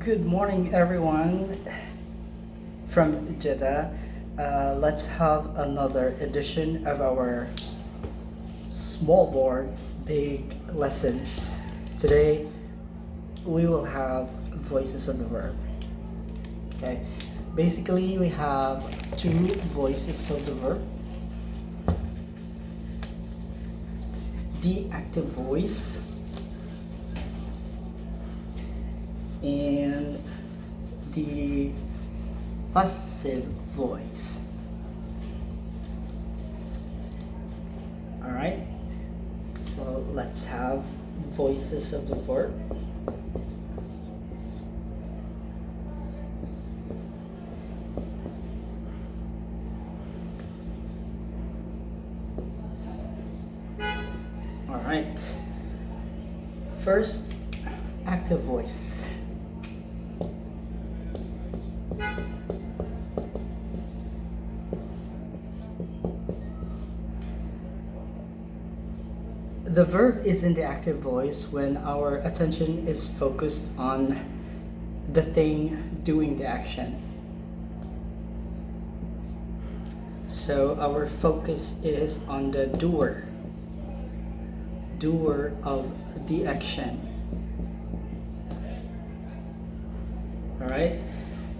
Good morning, everyone from Jeddah. Let's have another edition of our small board, big lessons. Today, we will have voices of the verb. Okay, basically, we have two voices of the verb: the active voice and the passive voice. All right, so let's have voices of the verb. All right, first, active voice. The verb is in the active voice when our attention is focused on the thing doing the action. So our focus is on the doer of the action. All right,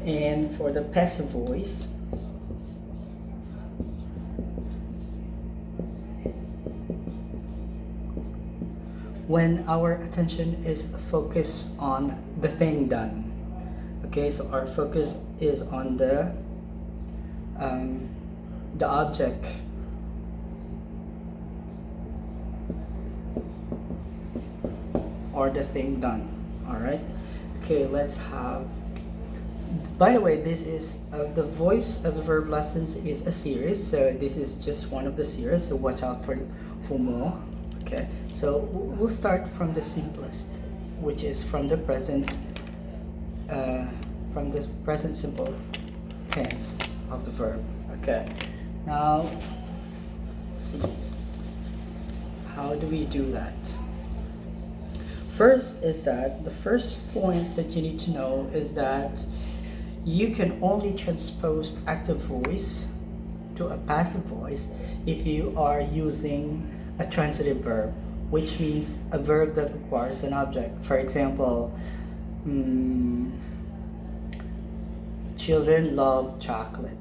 and for the passive voice, when our attention is focused on the thing done. Okay, so our focus is on the object. Or the thing done. All right. Okay, let's have. By the way, this is the voice of the verb lessons is a series. So this is just one of the series. So watch out for more. Okay, so we'll start from the simplest, which is from the present simple tense of the verb. Okay, now let's see, how do we do that? First is that the first point that you need to know is that you can only transpose active voice to a passive voice if you are using a transitive verb, which means a verb that requires an object. For example, children love chocolate.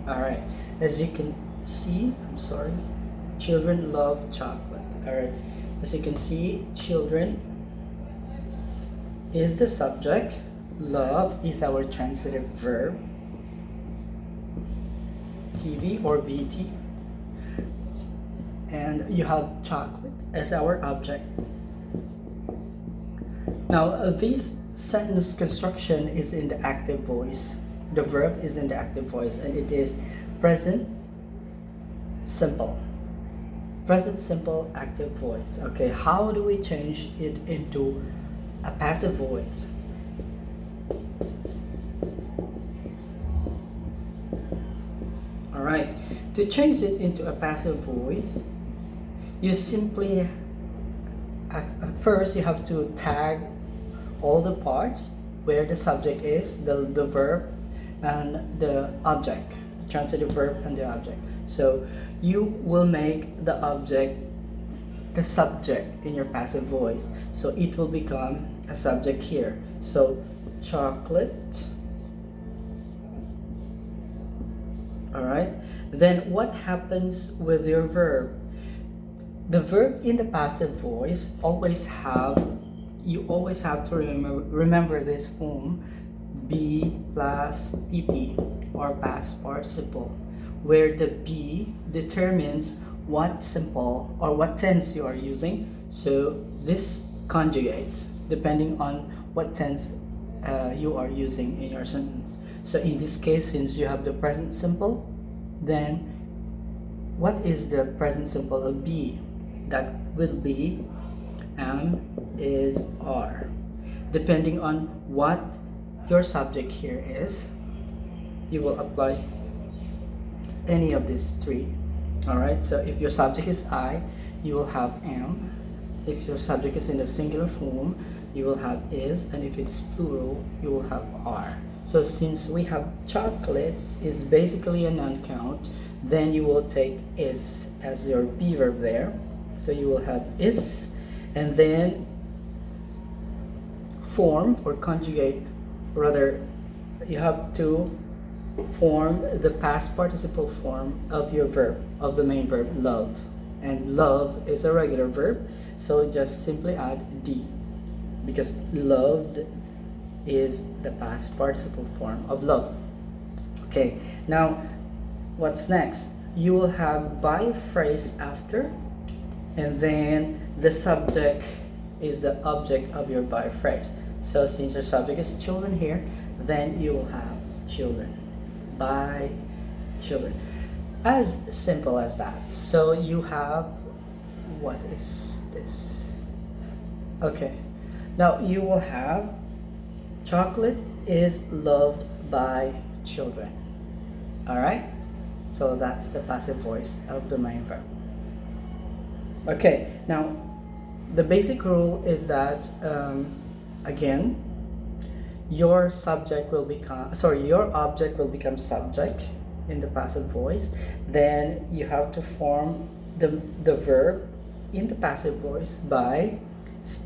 All right, as you can see, children love chocolate. All right, as you can see, children is the subject, love is our transitive verb, TV or VT, and you have chocolate as our object. Now, this sentence construction is in the active voice. The verb is in the active voice, and it is present simple. Present simple active voice. Okay, how do we change it into a passive voice? All right, to change it into a passive voice, you simply first you have to tag all the parts where the subject is, the verb and the object, the transitive verb and the object. So you will make the object the subject in your passive voice. So it will become a subject here. So chocolate. All right. Then what happens with your verb? The verb in the passive voice you always have to remember this form, be plus pp, or past participle, where the be determines what simple or what tense you are using. So this conjugates depending on what tense you are using in your sentence. So in this case, since you have the present simple, then what is the present simple of be? That will be am, is, are, depending on what your subject here is. you will apply any of these three. All right, so if your subject is I, you will have am. If your subject is in the singular form, you will have is, and if it's plural, you will have are. So since we have chocolate is basically a non-count, then you will take is as your be verb there. So you will have is, and then form or conjugate, rather, you have to form the past participle form of your verb, of the main verb, love. And love is a regular verb, so just simply add d, because loved is the past participle form of love. Okay, now what's next? You will have by phrase after, and then the subject is the object of your by phrase. So since your subject is children here, then you will have children, by children. As simple as that. So you have, what is this? Okay, now you will have chocolate is loved by children. All right, so that's the passive voice of the main verb. Okay, now the basic rule is that again, your subject will become, your object will become subject in the passive voice. Then you have to form the verb in the passive voice by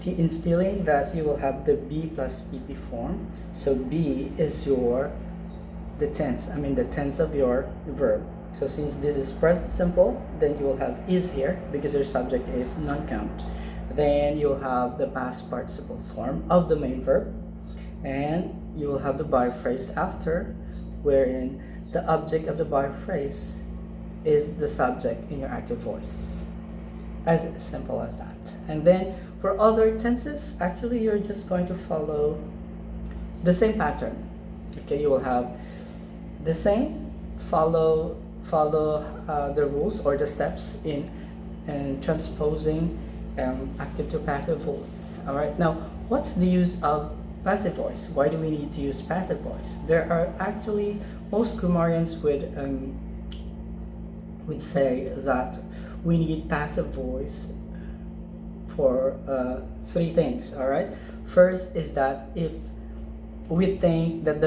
instilling that you will have the be plus pp form. So be is the tense of your verb. So since this is present simple, then you will have is here because your subject is non-count. Then you'll have the past participle form of the main verb, and you will have the by phrase after, wherein the object of the by phrase is the subject in your active voice. As simple as that. And then for other tenses, actually you're just going to follow the same pattern. Okay, you will have the same, follow the rules or the steps in transposing active to passive voice. All right, now what's the use of passive voice? Why do we need to use passive voice? There are actually, most grammarians would say that we need passive voice for three things. All right, first is that if we think that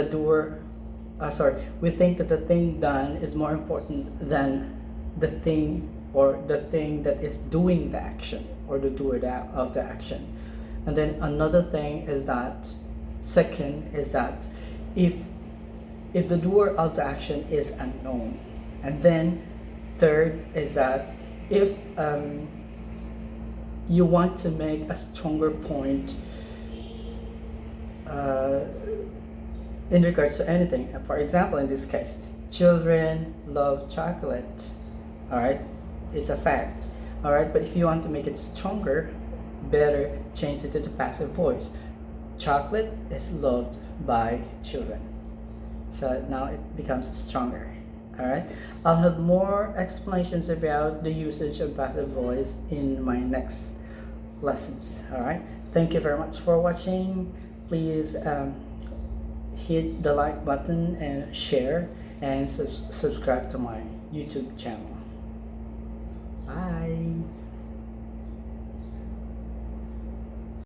we think that the thing done is more important than the thing that is doing the action, or the doer of the action. And then another thing is that, second is that if the doer of the action is unknown. And then third is that if you want to make a stronger point in regards to anything. For example, in this case, children love chocolate. All right, it's a fact. All right, but if you want to make it stronger, better change it to the passive voice. Chocolate is loved by children. So now it becomes stronger. All right, I'll have more explanations about the usage of passive voice in my next lessons. All right, thank you very much for watching. Please hit the like button and share, and subscribe to my YouTube channel. Bye.